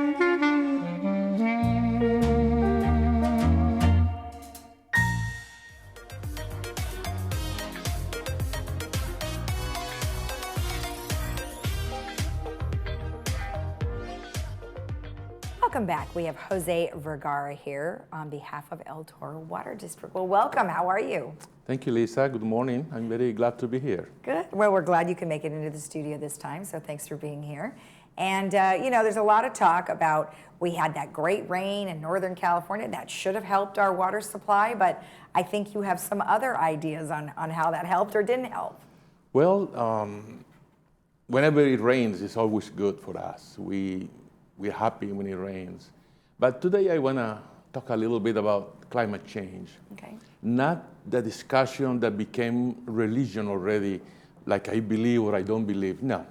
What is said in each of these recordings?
Welcome back. We have Jose Vergara here on behalf of El Toro Water District. Well, welcome. How are you? Thank you, Lisa. Good morning. I'm very glad to be here. Good. Well, we're glad you can make it into the studio this time, so thanks for being here. And, there's a lot of talk about we had that great rain in Northern California. That should have helped our water supply, but I think you have some other ideas on how that helped or didn't help. Well, whenever it rains, it's always good for us. We're happy when it rains. But today I want to talk a little bit about climate change. Okay. Not the discussion that became religion already, like I believe or I don't believe. No.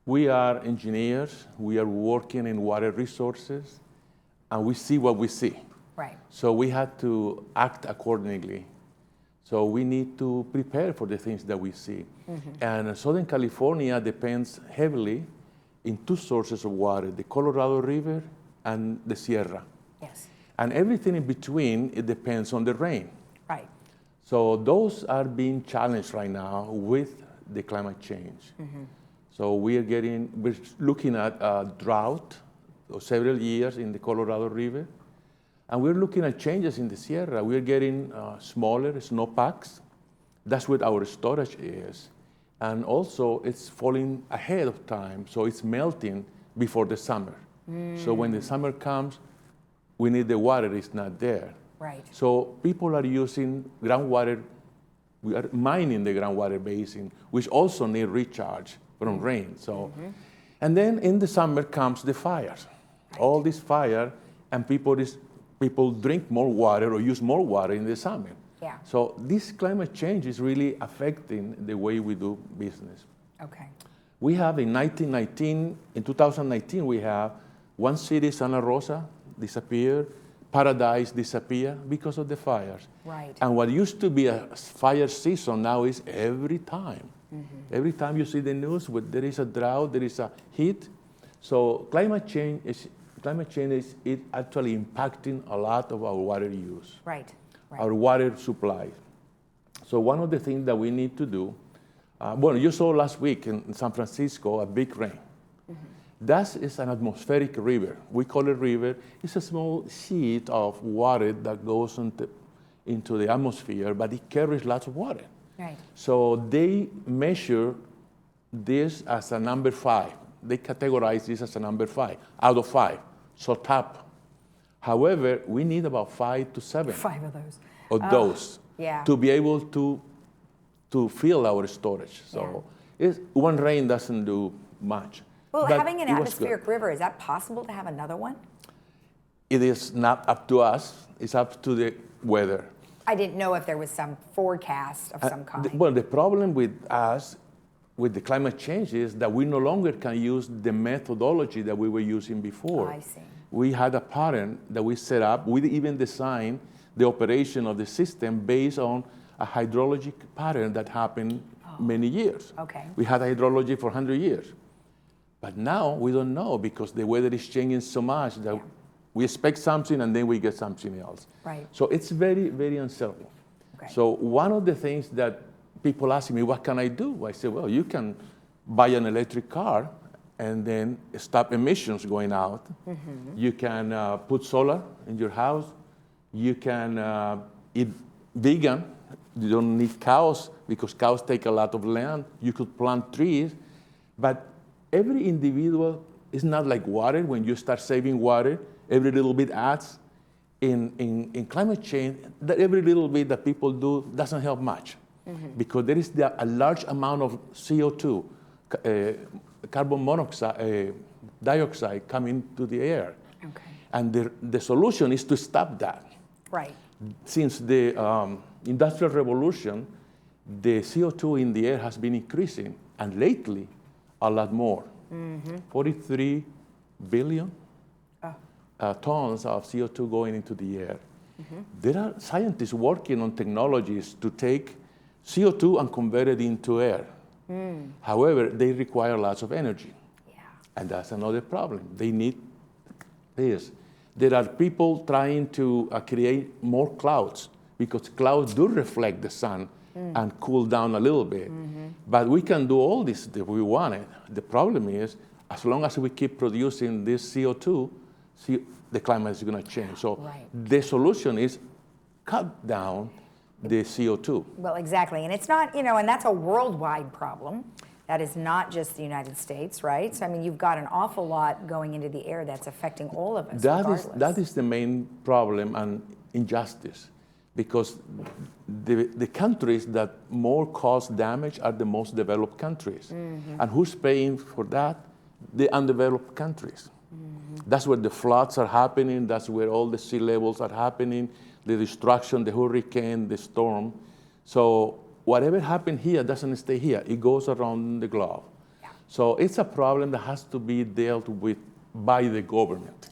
We are engineers. We are working in water resources, and we see what we see. Right. So we have to act accordingly. So we need to prepare for the things that we see. Mm-hmm. And Southern California depends heavily in two sources of water, the Colorado River and the Sierra. Yes. And everything in between, it depends on the rain. Right. So those are being challenged right now with the climate change. Mm-hmm. So we're looking at a drought of several years in the Colorado River, and we're looking at changes in the Sierra. We're getting smaller snowpacks. That's what our storage is. And also, it's falling ahead of time, so it's melting before the summer. So when the summer comes, we need the water, it's not there. Right. So people are using groundwater, we are mining the groundwater basin, which also need recharge from rain. So, and then in the summer comes the fires. Right. All this fire, and people drink more water or use more water in the summer. Yeah. So this climate change is really affecting the way we do business. Okay. We have in 2019, we have one city, Santa Rosa, disappeared, Paradise disappeared because of the fires. Right. And what used to be a fire season now is every time. Mm-hmm. Every time you see the news, there is a drought, there is a heat. So climate change is actually impacting a lot of our water use. Right. Right. Our water supply. So one of the things that we need to do, you saw last week in San Francisco a big rain. Mm-hmm. That is an atmospheric river. We call it river. It's a small sheet of water that goes into the atmosphere, but it carries lots of water. Right. So they measure this as a number 5. They categorize this as a number 5 out of 5. So top. However, we need about 5 to 7 5 of those. Those yeah. to be able to fill our storage. So one rain doesn't do much. Well, having an atmospheric river, is that possible to have another one? It is not up to us. It's up to the weather. I didn't know if there was some forecast of some kind. The problem with us, with the climate change, is that we no longer can use the methodology that we were using before. Oh, I see. We had a pattern that we set up. We even designed the operation of the system based on a hydrologic pattern that happened many years. Okay. We had hydrology for 100 years. But now we don't know because the weather is changing so much that we expect something and then we get something else. Right. So it's very, very uncertain. Okay. So one of the things that people ask me, what can I do? I say, well, you can buy an electric car and then stop emissions going out. Mm-hmm. You can put solar in your house. You can eat vegan. You don't need cows because cows take a lot of land. You could plant trees. But every individual is not like water. When you start saving water, every little bit adds. In climate change, every little bit that people do doesn't help much. Mm-hmm. Because there is a large amount of CO2, carbon monoxide, dioxide coming to the air. Okay. And the solution is to stop that. Right. Since the Industrial Revolution, the CO2 in the air has been increasing, and lately, a lot more. Mm-hmm. 43 billion tons of CO2 going into the air. Mm-hmm. There are scientists working on technologies to take CO2 and convert it into air. However, they require lots of energy. Yeah. And that's another problem. They need is there are people trying to create more clouds because clouds do reflect the sun and cool down a little bit. But we can do all this if we want it. The problem is, as long as we keep producing this CO2, the climate is going to change. So the solution is cut down the CO2. Well, exactly. And it's not, and that's a worldwide problem. That is not just the United States, right? So, I mean, you've got an awful lot going into the air that's affecting all of us. That is the main problem and injustice, because the countries that more cause damage are the most developed countries. And who's paying for that? The undeveloped countries. That's where the floods are happening. That's where all the sea levels are happening, the destruction, the hurricane, the storm. So whatever happened here doesn't stay here. It goes around the globe. So it's a problem that has to be dealt with by the government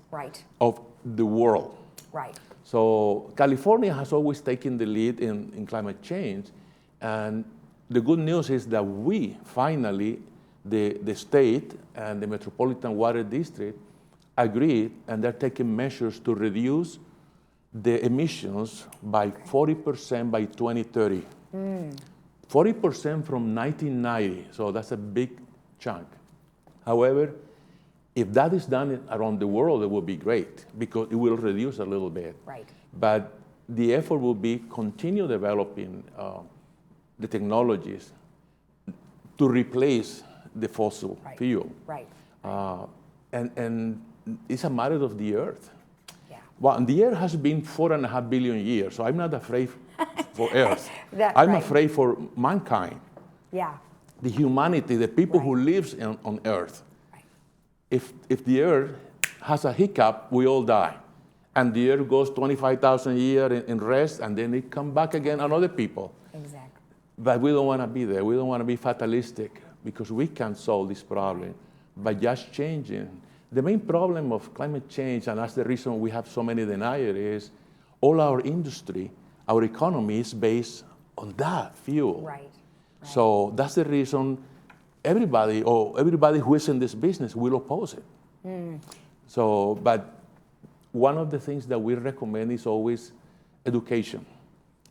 of the world. So California has always taken the lead in climate change. And the good news is that we finally, the state and the Metropolitan Water District, agreed, and they're taking measures to reduce the emissions by 40% by 2030. 40% from 1990, so that's a big chunk. However, if that is done around the world, it will be great because it will reduce a little bit. But the effort will be continue developing the technologies to replace the fossil fuel. And it's a matter of the earth. Well, the earth has been 4.5 billion years, so I'm not afraid for earth. I'm afraid for mankind. The humanity, the people who lives on earth. If the earth has a hiccup, we all die. And the earth goes 25,000 years in rest, and then it come back again on other people. But we don't want to be there. We don't want to be fatalistic, because we can't solve this problem by just changing. The main problem of climate change, and that's the reason we have so many deniers, is all our industry, our economy is based on that fuel. So that's the reason everybody who is in this business will oppose it. So, but one of the things that we recommend is always education.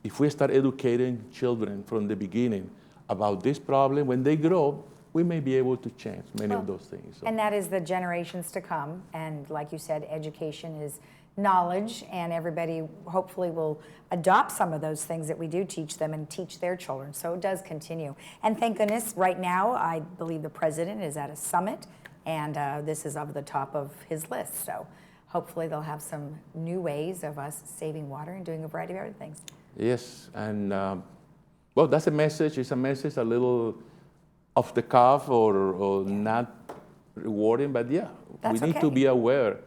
If we start educating children from the beginning about this problem, when they grow, we may be able to change many of those things. So. And that is the generations to come. And like you said, education is knowledge, and everybody hopefully will adopt some of those things that we do teach them and teach their children. So it does continue. And thank goodness, right now, I believe the president is at a summit, and this is of the top of his list. So hopefully they'll have some new ways of us saving water and doing a variety of other things. Yes, and well, that's a message. It's a message a little off the cuff or not rewarding, but yeah, we need to be aware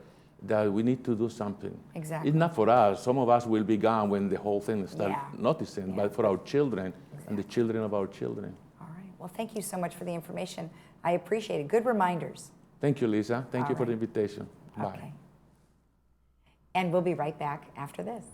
that we need to do something. It's not for us. Some of us will be gone when the whole thing starts noticing, but for our children and the children of our children. All right. Well, thank you so much for the information. I appreciate it. Good reminders. Thank you, Lisa. Thank you for the invitation. Bye. And we'll be right back after this.